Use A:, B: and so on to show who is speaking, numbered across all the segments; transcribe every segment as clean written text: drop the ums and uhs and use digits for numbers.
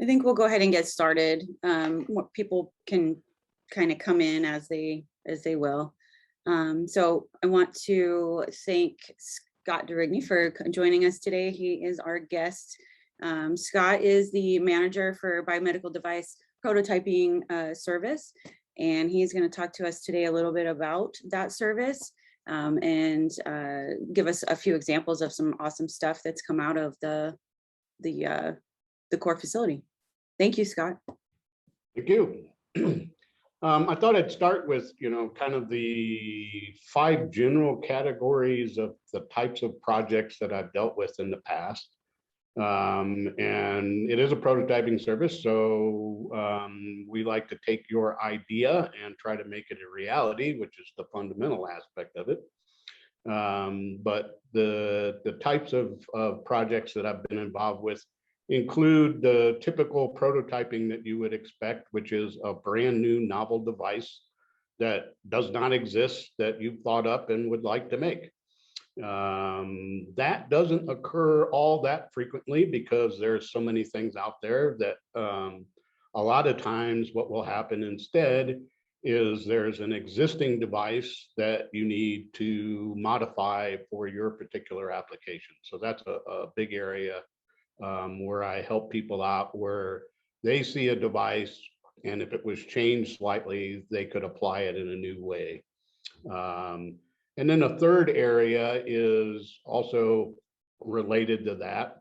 A: I think we'll go ahead and get started. What people can kind of come in as they will. So I want to thank Scott Derigny for joining us today. He is our guest. Scott is the manager for biomedical device prototyping service, and he's going to talk to us today a little bit about that service and give us a few examples of some awesome stuff that's come out of the core facility. Thank you, Scott.
B: Thank you. I thought I'd start with, kind of the 5 general categories of the types of projects that I've dealt with in the past. And it is a prototyping service, so we like to take your idea and try to make it a reality, which is the fundamental aspect of it. But the types of projects that I've been involved with include the typical prototyping that you would expect, which is a brand new novel device that does not exist that you've thought up and would like to make. That doesn't occur all that frequently because there's so many things out there that a lot of times what will happen instead is there's an existing device that you need to modify for your particular application. So that's a big area where I help people out, where they see a device and if it was changed slightly, they could apply it in a new way. And then a third area is also related to that,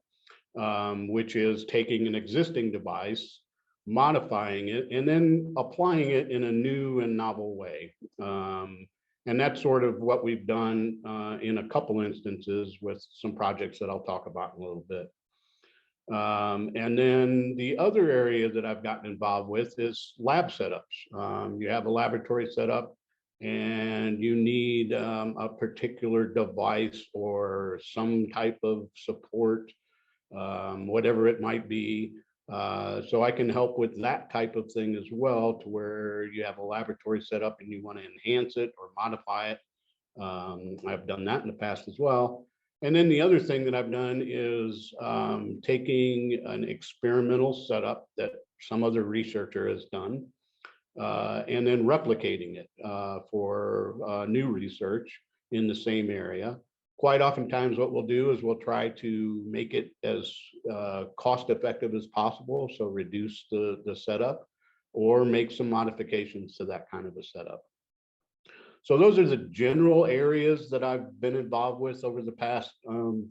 B: which is taking an existing device, modifying it, and then applying it in a new and novel way. And that's sort of what we've done in a couple instances with some projects that I'll talk about in a little bit. And then the other area that I've gotten involved with is lab setups. You have a laboratory setup and you need a particular device or some type of support, whatever it might be. So I can help with that type of thing as well, to where you have a laboratory setup and you want to enhance it or modify it. I've done that in the past as well. And then the other thing that I've done is taking an experimental setup that some other researcher has done and then replicating it for new research in the same area. Quite oftentimes what we'll do is we'll try to make it as cost effective as possible, so reduce the setup or make some modifications to that kind of a setup. So those are the general areas that I've been involved with over the past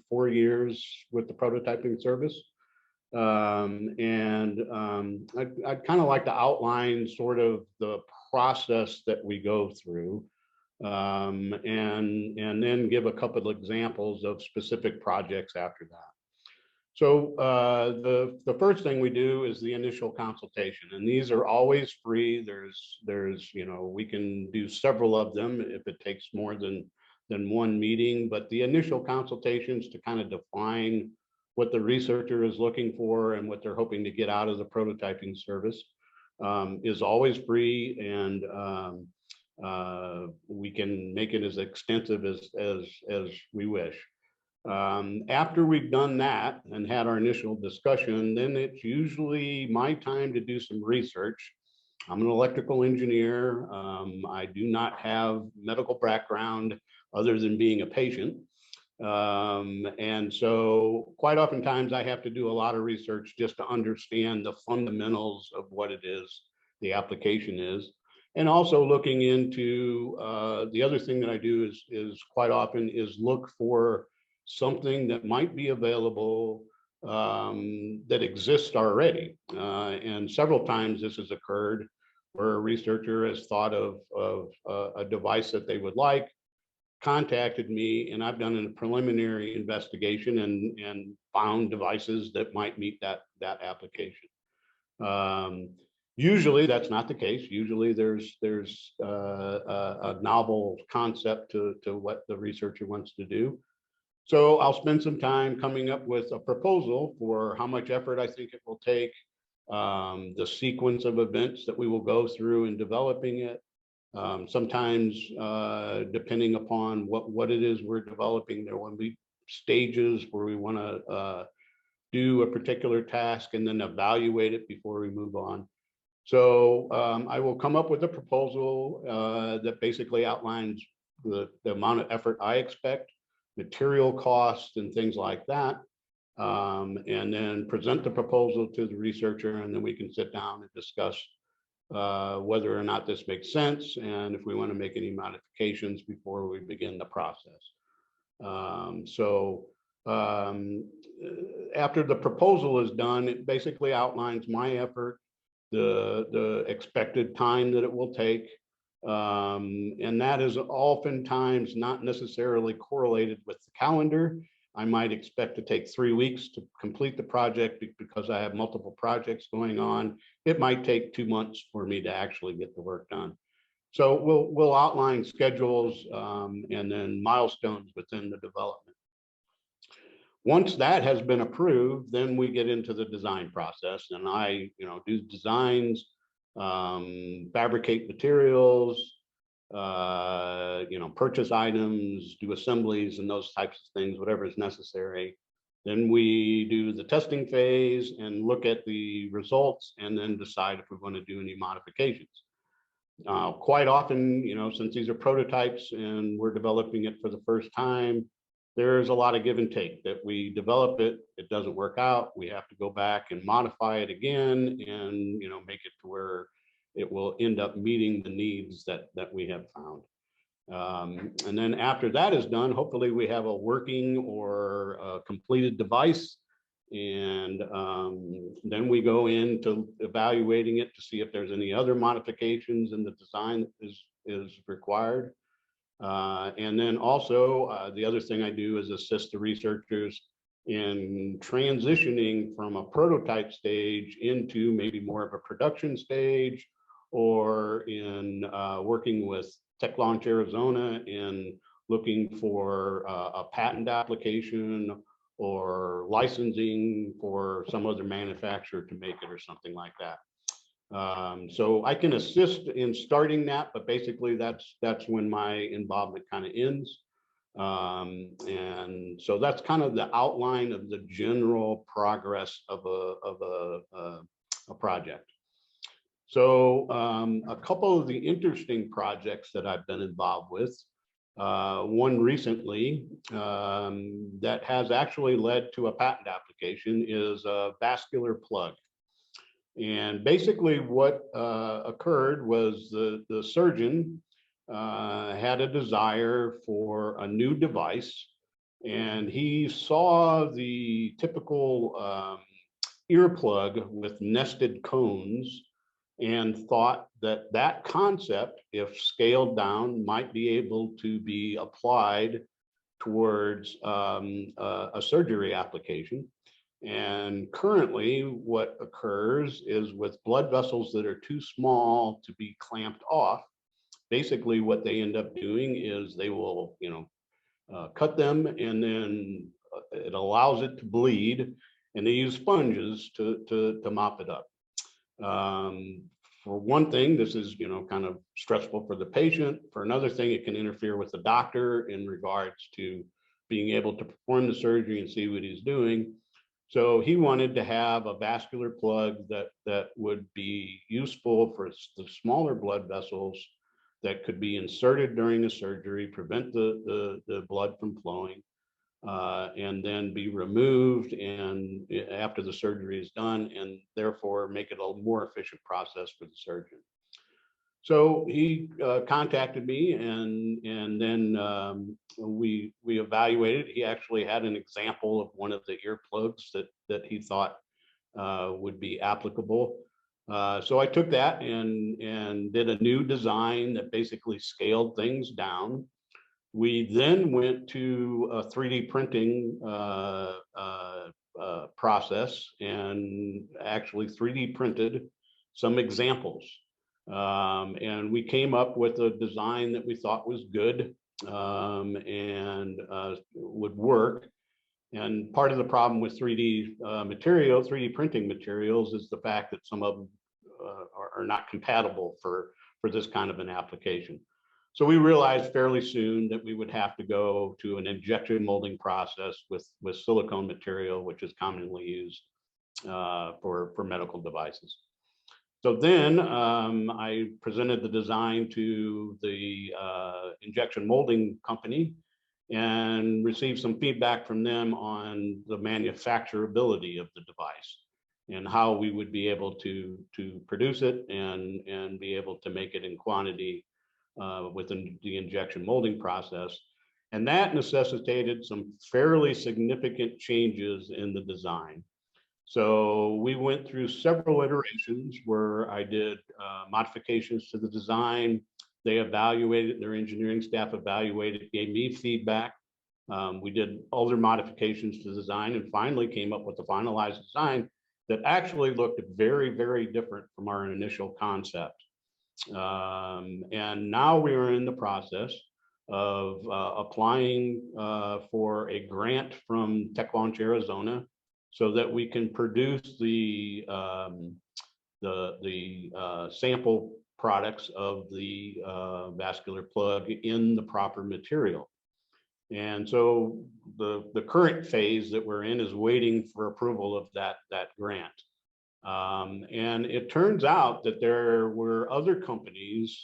B: 4 years with the prototyping service. I'd kind of like to outline sort of the process that we go through and then give a couple of examples of specific projects after that. So the first thing we do is the initial consultation, and these are always free. There's we can do several of them if it takes more than one meeting, but the initial consultations to kind of define what the researcher is looking for and what they're hoping to get out of the prototyping service is always free, and we can make it as extensive as we wish. After we've done that and had our initial discussion, then it's usually my time to do some research. I'm an electrical engineer. I do not have medical background other than being a patient. And so quite oftentimes I have to do a lot of research just to understand the fundamentals of what it is the application is. And also looking into the other thing that I do is quite often is look for something that might be available that exists already. And several times this has occurred where a researcher has thought of a device that they would like, contacted me, and I've done a preliminary investigation and found devices that might meet that application. Usually that's not the case. Usually there's a novel concept to what the researcher wants to do. So I'll spend some time coming up with a proposal for how much effort I think it will take, the sequence of events that we will go through in developing it. Sometimes, depending upon what it is we're developing, there will be stages where we want to do a particular task and then evaluate it before we move on. So I will come up with a proposal that basically outlines the amount of effort I expect, material costs and things like that, and then present the proposal to the researcher, and then we can sit down and discuss whether or not this makes sense and if we want to make any modifications before we begin the process. After the proposal is done, it basically outlines my effort, the expected time that it will take. And that is oftentimes not necessarily correlated with the calendar. I might expect to take 3 weeks to complete the project because I have multiple projects going on. It might take 2 months for me to actually get the work done. So we'll outline schedules and then milestones within the development. Once that has been approved, then we get into the design process, and I, do designs, fabricate materials, purchase items, do assemblies and those types of things, whatever is necessary. Then we do the testing phase and look at the results and then decide if we want to do any modifications. Quite often, since these are prototypes and we're developing it for the first time, there's a lot of give and take. That we develop it, it doesn't work out, we have to go back and modify it again and make it to where it will end up meeting the needs that we have found. And then after that is done, hopefully we have a working or a completed device, and then we go into evaluating it to see if there's any other modifications in the design that is required. And then also the other thing I do is assist the researchers in transitioning from a prototype stage into maybe more of a production stage, or in working with Tech Launch Arizona in looking for a patent application or licensing for some other manufacturer to make it or something like that. So I can assist in starting that, but basically that's when my involvement kind of ends. And so that's kind of the outline of the general progress of a project. So a couple of the interesting projects that I've been involved with, one recently that has actually led to a patent application is a Vascular Plug. And basically what occurred was the surgeon had a desire for a new device, and he saw the typical earplug with nested cones and thought that that concept, if scaled down, might be able to be applied towards a surgery application. And currently what occurs is with blood vessels that are too small to be clamped off, basically what they end up doing is they will, cut them, and then it allows it to bleed, and they use sponges to mop it up. For one thing, this is, kind of stressful for the patient. For another thing, it can interfere with the doctor in regards to being able to perform the surgery and see what he's doing. So he wanted to have a vascular plug that would be useful for the smaller blood vessels that could be inserted during the surgery, prevent the blood from flowing, and then be removed and after the surgery is done, and therefore make it a more efficient process for the surgeon. So he contacted me, and then we evaluated. He actually had an example of one of the earplugs that he thought would be applicable. So I took that and did a new design that basically scaled things down. We then went to a 3D printing process and actually 3D printed some examples. And we came up with a design that we thought was good and would work. And part of the problem with 3D printing materials is the fact that some of them are not compatible for this kind of an application. So we realized fairly soon that we would have to go to an injection molding process with silicone material, which is commonly used for medical devices. So then I presented the design to the injection molding company and received some feedback from them on the manufacturability of the device and how we would be able to produce it and be able to make it in quantity within the injection molding process. And that necessitated some fairly significant changes in the design. So we went through several iterations where I did modifications to the design. They evaluated, their engineering staff evaluated, gave me feedback. We did other modifications to the design and finally came up with the finalized design that actually looked very, very different from our initial concept. And now we are in the process of applying for a grant from Tech Launch, Arizona, so that we can produce the sample products of the vascular plug in the proper material. And so the current phase that we're in is waiting for approval of that grant. And it turns out that there were other companies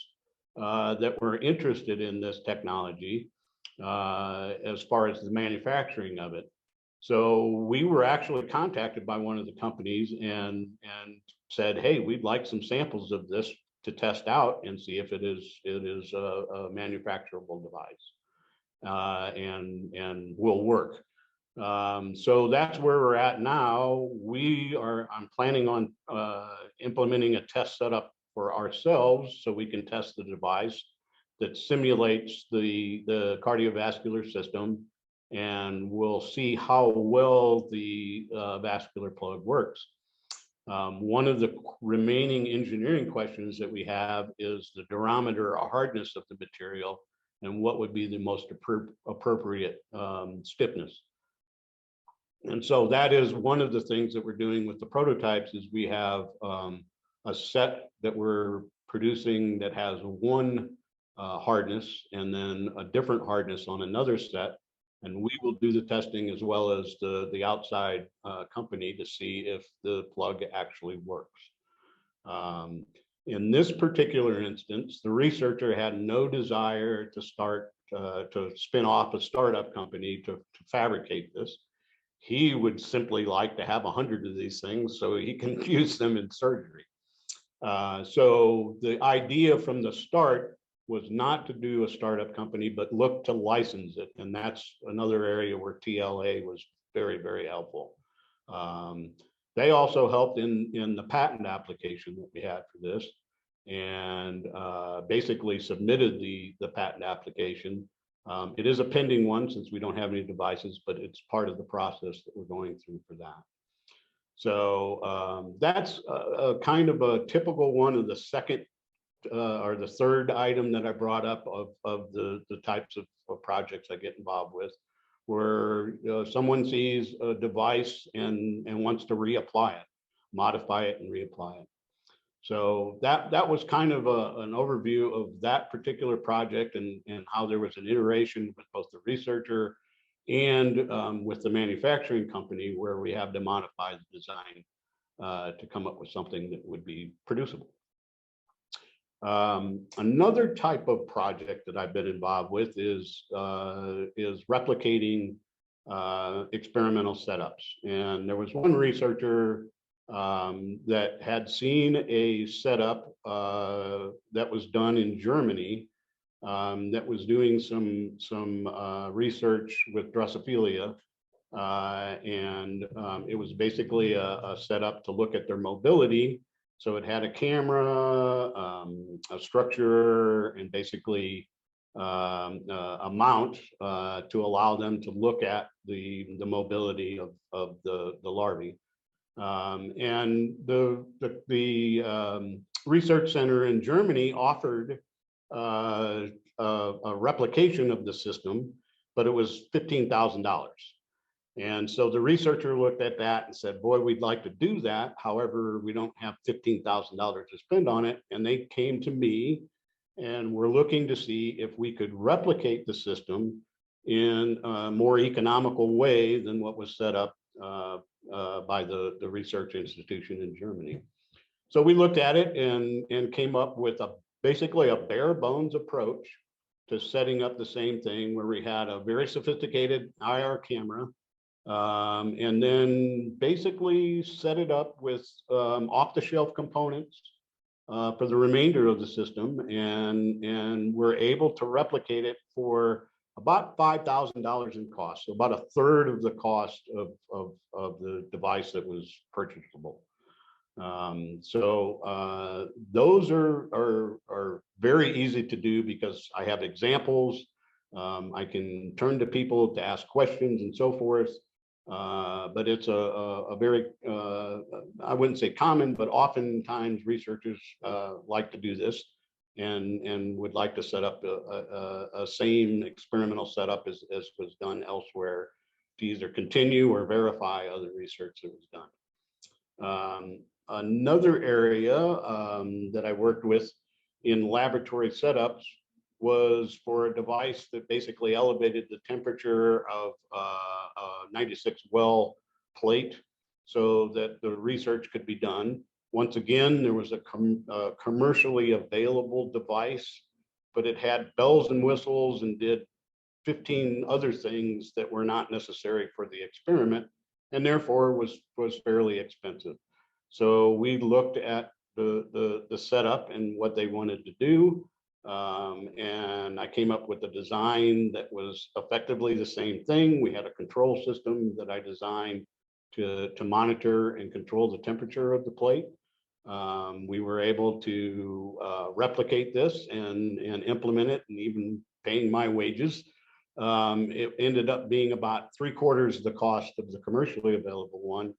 B: that were interested in this technology as far as the manufacturing of it. So we were actually contacted by one of the companies and said, hey, we'd like some samples of this to test out and see if it is a manufacturable device and will work. So that's where we're at now. I'm planning on implementing a test setup for ourselves so we can test the device that simulates the cardiovascular system, and we'll see how well the vascular plug works. One of the remaining engineering questions that we have is the durometer hardness of the material and what would be the most appropriate stiffness. And so that is one of the things that we're doing with the prototypes is we have a set that we're producing that has one hardness and then a different hardness on another set. And we will do the testing as well as the outside company to see if the plug actually works. In this particular instance, the researcher had no desire to start to spin off a startup company to fabricate this. He would simply like to have 100 of these things so he can use them in surgery. So the idea from the start was not to do a startup company, but look to license it. And that's another area where TLA was very, very helpful. They also helped in the patent application that we had for this and basically submitted the patent application. It is a pending one since we don't have any devices, but it's part of the process that we're going through for that. So that's a kind of a typical one of the second or the third item that I brought up of the types of projects I get involved with, where someone sees a device and wants to reapply it, modify it and reapply it. So that was kind of an overview of that particular project and how there was an iteration with both the researcher and with the manufacturing company where we have to modify the design to come up with something that would be producible. Another type of project that I've been involved with is replicating experimental setups. And there was one researcher that had seen a setup that was done in Germany that was doing some research with Drosophila. And it was basically a setup to look at their mobility. So it had a camera, a structure, and basically a mount to allow them to look at the mobility of the larvae. And the research center in Germany offered a replication of the system, but it was $15,000. And so the researcher looked at that and said, boy, we'd like to do that. However, we don't have $15,000 to spend on it. And they came to me And we're looking to see if we could replicate the system in a more economical way than what was set up by the research institution in Germany. So we looked at it and came up with basically a bare bones approach to setting up the same thing, where we had a very sophisticated IR camera, and then basically set it up with off-the-shelf components for the remainder of the system, and we're able to replicate it for about $5,000 in cost, so about a third of the cost of the device that was purchasable. Those are very easy to do because I have examples. I can turn to people to ask questions and so forth. But it's a very, I wouldn't say common, but oftentimes researchers like to do this and would like to set up a same experimental setup as was done elsewhere to either continue or verify other research that was done. Another area that I worked with in laboratory setups was for a device that basically elevated the temperature of a 96 well plate so that the research could be done. Once again, there was a commercially available device, but it had bells and whistles and did 15 other things that were not necessary for the experiment, and therefore was fairly expensive. So we looked at the setup and what they wanted to do. And I came up with a design that was effectively the same thing. We had a control system that I designed to monitor and control the temperature of the plate. We were able to replicate this and implement it, and even paying my wages. It ended up being about 3/4 the cost of the commercially available one.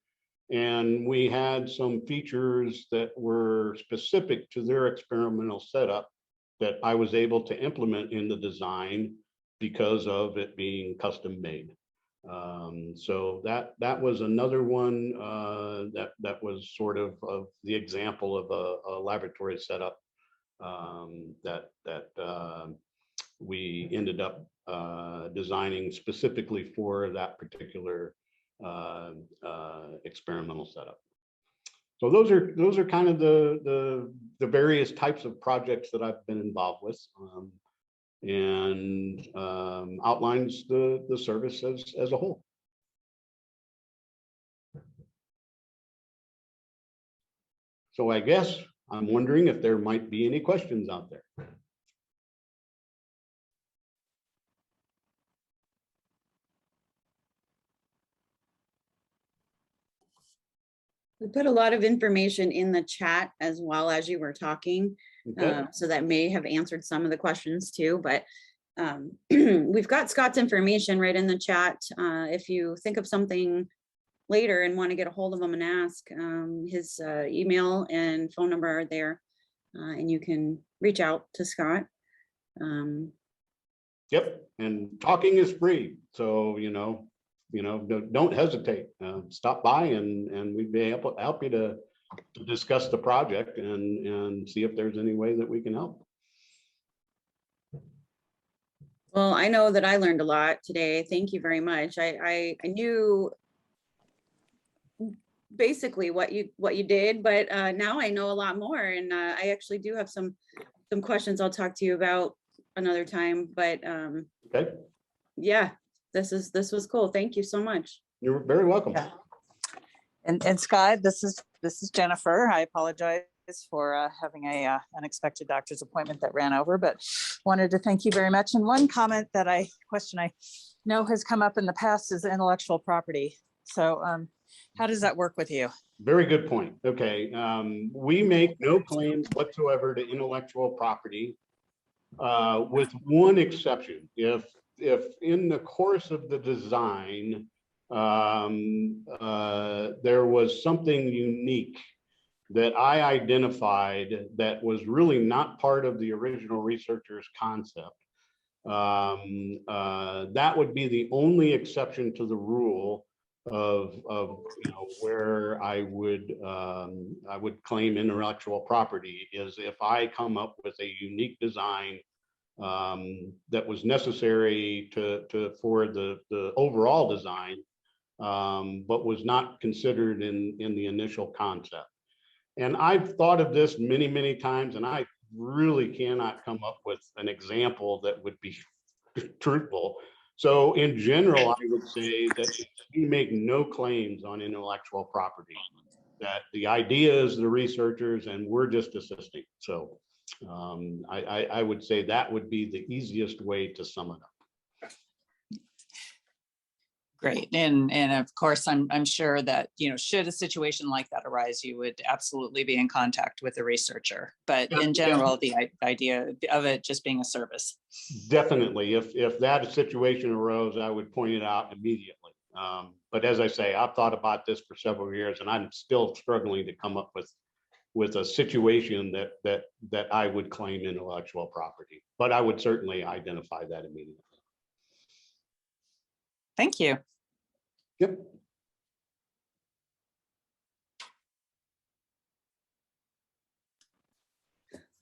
B: And we had some features that were specific to their experimental setup that I was able to implement in the design because of it being custom made. So that was another one that was sort of the example of a laboratory setup that we ended up designing specifically for that particular experimental setup. So those are kind of the various types of projects that I've been involved with, and outlines the service as a whole. So I guess I'm wondering if there might be any questions out there.
A: We put a lot of information in the chat as well as you were talking,
B: Okay.
A: so that may have answered some of the questions too, but we've got Scott's information right in the chat. If you think of something later and want to get a hold of him and ask, his email and phone number are there, and you can reach out to Scott.
B: Yep, and talking is free, so don't hesitate. Stop by and we'd be able to help you to discuss the project and see if there's any way that we can help.
A: Well, I know that I learned a lot today. Thank you very much. I knew basically what you did, but now I know a lot more, and I actually do have some questions I'll talk to you about another time. But
B: Okay,
A: yeah, this was cool. Thank you so much.
B: you're very welcome.
C: Yeah. And Scott, this is Jennifer. I apologize for having a unexpected doctor's appointment that ran over, but wanted to thank you very much. And one question I know has come up in the past is intellectual property. So how does that work with you?
B: Very good point. Okay, we make no claims whatsoever to intellectual property, with one exception. If in the course of the design there was something unique that I identified that was really not part of the original researcher's concept, that would be the only exception to the rule you know, where I would claim intellectual property is if I come up with a unique design that was necessary for the overall design, but was not considered in the initial concept. And I've thought of this many, many times, and I really cannot come up with an example that would be truthful. So in general, I would say that we make no claims on intellectual property, that the idea is the researchers and we're just assisting. So I would say that would be the easiest way to sum it up.
C: Great. And of course, I'm sure that, you know, should a situation like that arise, you would absolutely be in contact with the researcher. But in general, the idea of it just being a service.
B: Definitely. If that situation arose, I would point it out immediately. But as I say, I've thought about this for several years and I'm still struggling to come up with a situation that I would claim intellectual property, but I would certainly identify that immediately.
C: Thank you.
B: Yep.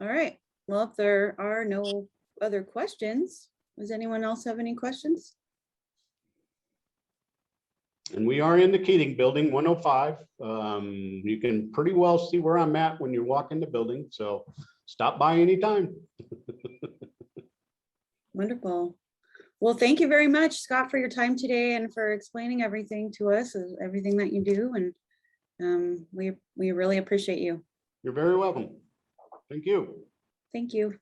A: All right. Well, if there are no other questions, does anyone else have any questions?
B: And we are in the Keating building, 105. You can pretty well see where I'm at when you walk in the building. So stop by anytime. Wonderful.
A: Well, thank you very much, Scott, for your time today and for explaining everything to us, everything that you do. And we really appreciate you.
B: You're very welcome. Thank you.
A: Thank you.